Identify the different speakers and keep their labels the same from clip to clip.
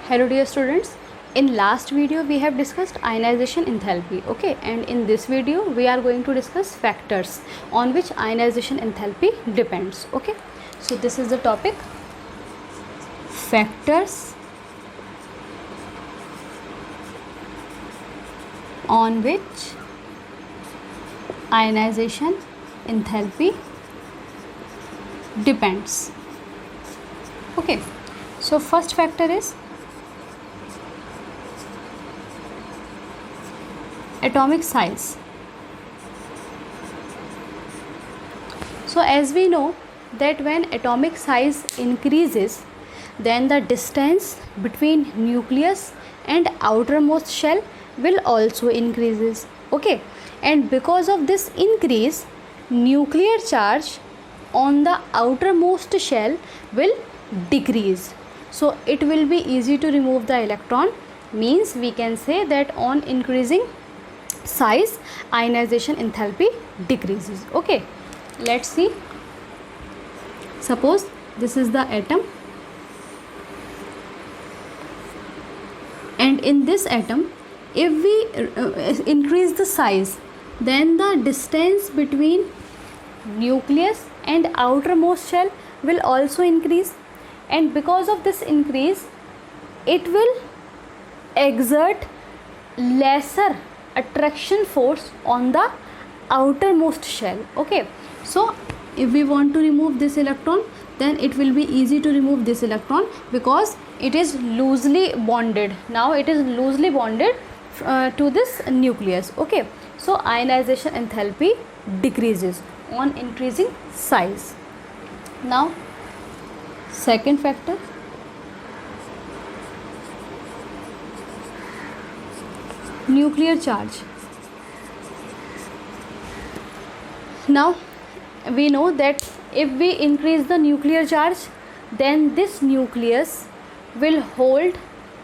Speaker 1: Hello dear students, in last video we have discussed ionization enthalpy, okay, and in this video we are going to discuss factors on which ionization enthalpy depends, okay. So this is the topic, factors on which ionization enthalpy depends, okay. So first factor is atomic size. So as we know that when atomic size increases, then the distance between nucleus and outermost shell will also increases, okay, and because of this increase, nuclear charge on the outermost shell will decrease. So it will be easy to remove the electron, means we can say that on increasing size ionization enthalpy decreases, okay. Let's see, suppose this is the atom, and in this atom if we increase the size, then the distance between nucleus and outermost shell will also increase, and because of this increase it will exert lesser attraction force on the outermost shell, okay. So if we want to remove this electron, then it will be easy to remove this electron because it is loosely bonded. Now it is loosely bonded to this nucleus, okay. So ionization enthalpy decreases on increasing size. Now second factor, nuclear charge. Now we know that if we increase the nuclear charge, then this nucleus will hold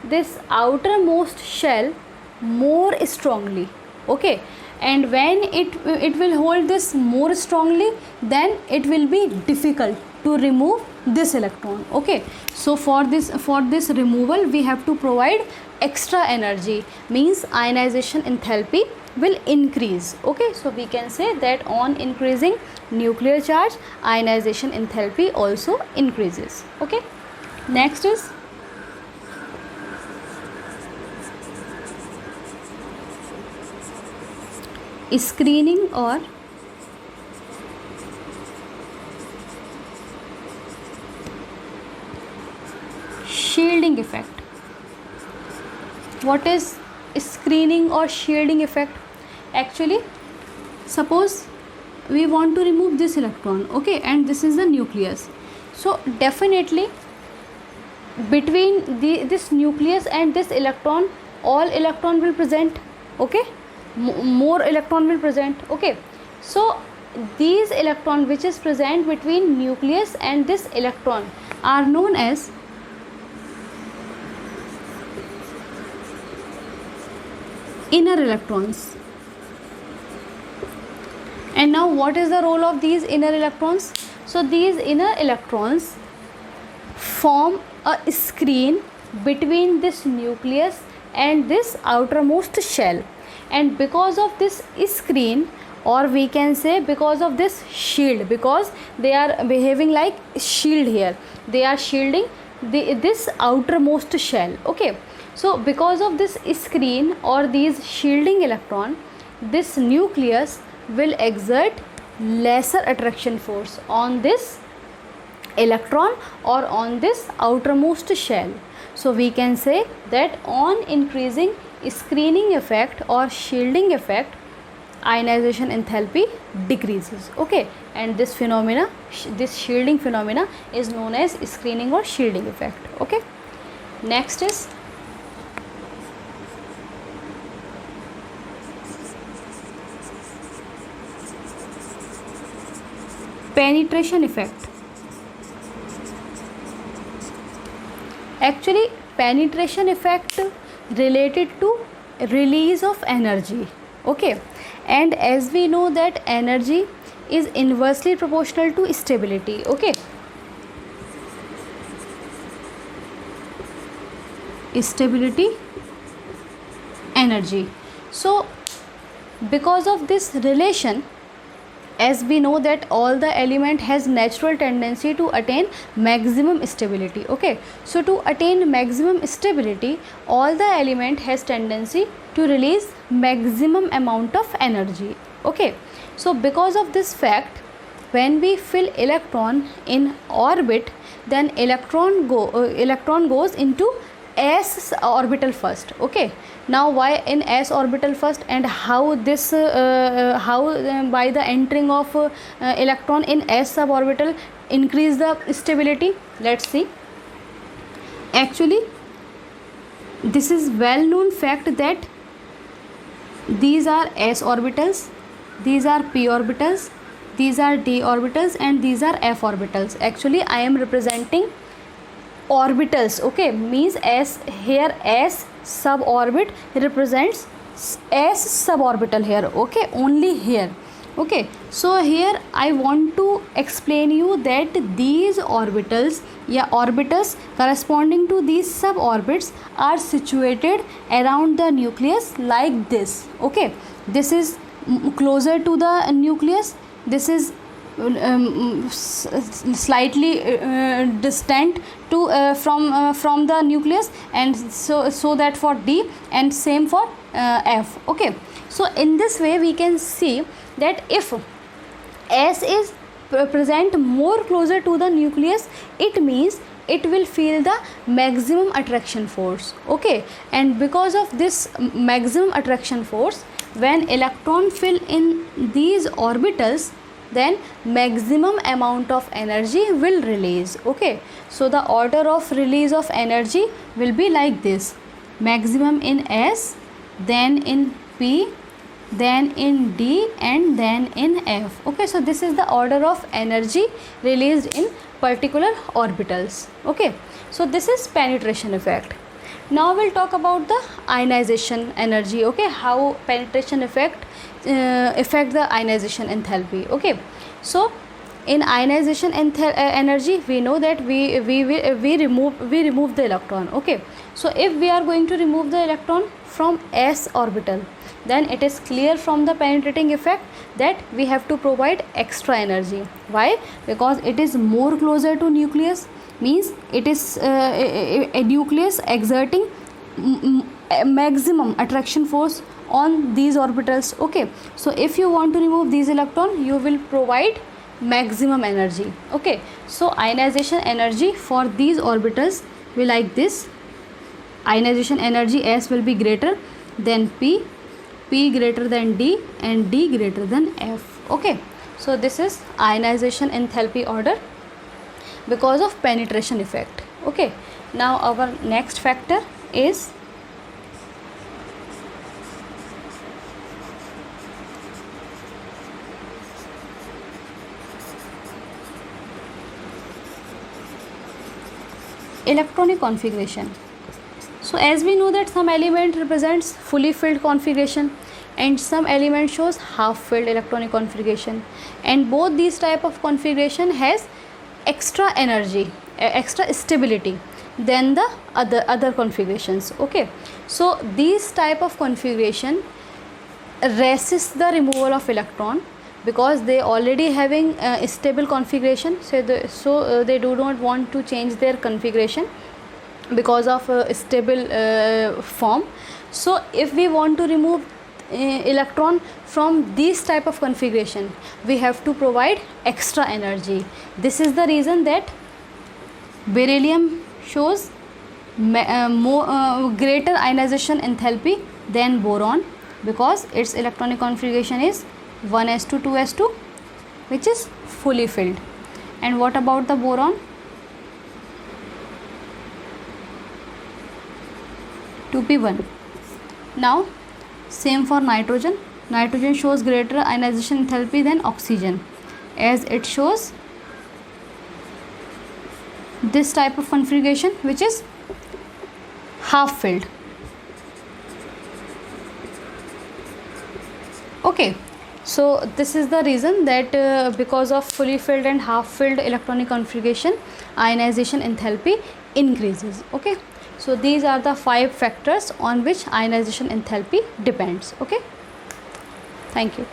Speaker 1: this outermost shell more strongly, okay, and when it will hold this more strongly, then it will be difficult to remove this electron, okay. So for this removal we have to provide extra energy, means ionization enthalpy will increase, okay. So we can say that on increasing nuclear charge ionization enthalpy also increases, okay. Next is screening or shielding effect. What is screening or shielding effect? Actually, suppose we want to remove this electron, okay, and this is the nucleus. So definitely between this nucleus and this electron, all electron will present, okay, more electron will present, okay. So these electron which is present between nucleus and this electron are known as inner electrons. And now what is the role of these inner electrons? So these inner electrons form a screen between this nucleus and this outermost shell, and because of this screen, or we can say because of this shield, because they are behaving like shield here, they are shielding this outermost shell, okay. So because of this screen or these shielding electron, this nucleus will exert lesser attraction force on this electron or on this outermost shell. So we can say that on increasing screening effect or shielding effect, ionization enthalpy decreases, okay, and this phenomena, this shielding phenomena is known as screening or shielding effect, okay. Next is penetration effect. Actually penetration effect related to release of energy, okay, and as we know that energy is inversely proportional to stability, okay. stability energy. So because of this relation, as we know that all the element has natural tendency to attain maximum stability. Okay, so to attain maximum stability, all the element has tendency to release maximum amount of energy. Okay, so because of this fact, when we fill electron in orbit, then electron goes into s orbital first. Okay, now why in s orbital first, and how this by the entering of electron in s suborbital increase the stability? Let's see. Actually, this is well known fact that these are s orbitals, these are p orbitals, these are d orbitals, and these are f orbitals. Actually, I am representing orbitals. Okay, means s here, s suborbit represents s suborbital here. Okay, only here. Okay, so here I want to explain you that these orbitals, orbitals corresponding to these suborbits are situated around the nucleus like this. Okay, this is closer to the nucleus, this is slightly distant to from the nucleus, and so that for D, and same for F. Okay, so in this way we can see that if S is present more closer to the nucleus, it means it will feel the maximum attraction force. Okay, and because of this maximum attraction force, when electron fill in these orbitals, then maximum amount of energy will release. Okay, so the order of release of energy will be like this: maximum in S, then in P, then in D, and then in F. Okay, so this is the order of energy released in particular orbitals. Okay, so this is penetration effect. Now we'll talk about the ionization energy. Okay, how penetration effect affect the ionization enthalpy. Okay, so in ionization energy, we know that we remove the electron. Okay, so if we are going to remove the electron from s orbital, then it is clear from the penetrating effect that we have to provide extra energy. Why? Because it is more closer to nucleus, means it is a nucleus exerting maximum attraction force on these orbitals. Okay, so if you want to remove these electron, you will provide maximum energy. Okay, so ionization energy for these orbitals will like this: ionization energy S will be greater than P, P greater than D, and D greater than F. Okay, so this is ionization enthalpy order because of penetration effect. Okay, now our next factor is electronic configuration. So as we know that some element represents fully filled configuration and some element shows half filled electronic configuration, and both these type of configuration has extra energy, extra stability than the other configurations. Okay, so these type of configuration resist the removal of electron because they already having a stable configuration, so they do not want to change their configuration because of a stable form. So if we want to remove electron from this type of configuration, we have to provide extra energy. This is the reason that beryllium shows greater ionization enthalpy than boron, because its electronic configuration is 1s2 2s2, which is fully filled. And what about the boron? 2p1. Now same for nitrogen. Nitrogen shows greater ionization enthalpy than oxygen, as it shows this type of configuration, which is half filled. Okay, So this is the reason that because of fully filled and half filled electronic configuration, ionization enthalpy increases. Okay, so these are the 5 factors on which ionization enthalpy depends. Okay, thank you.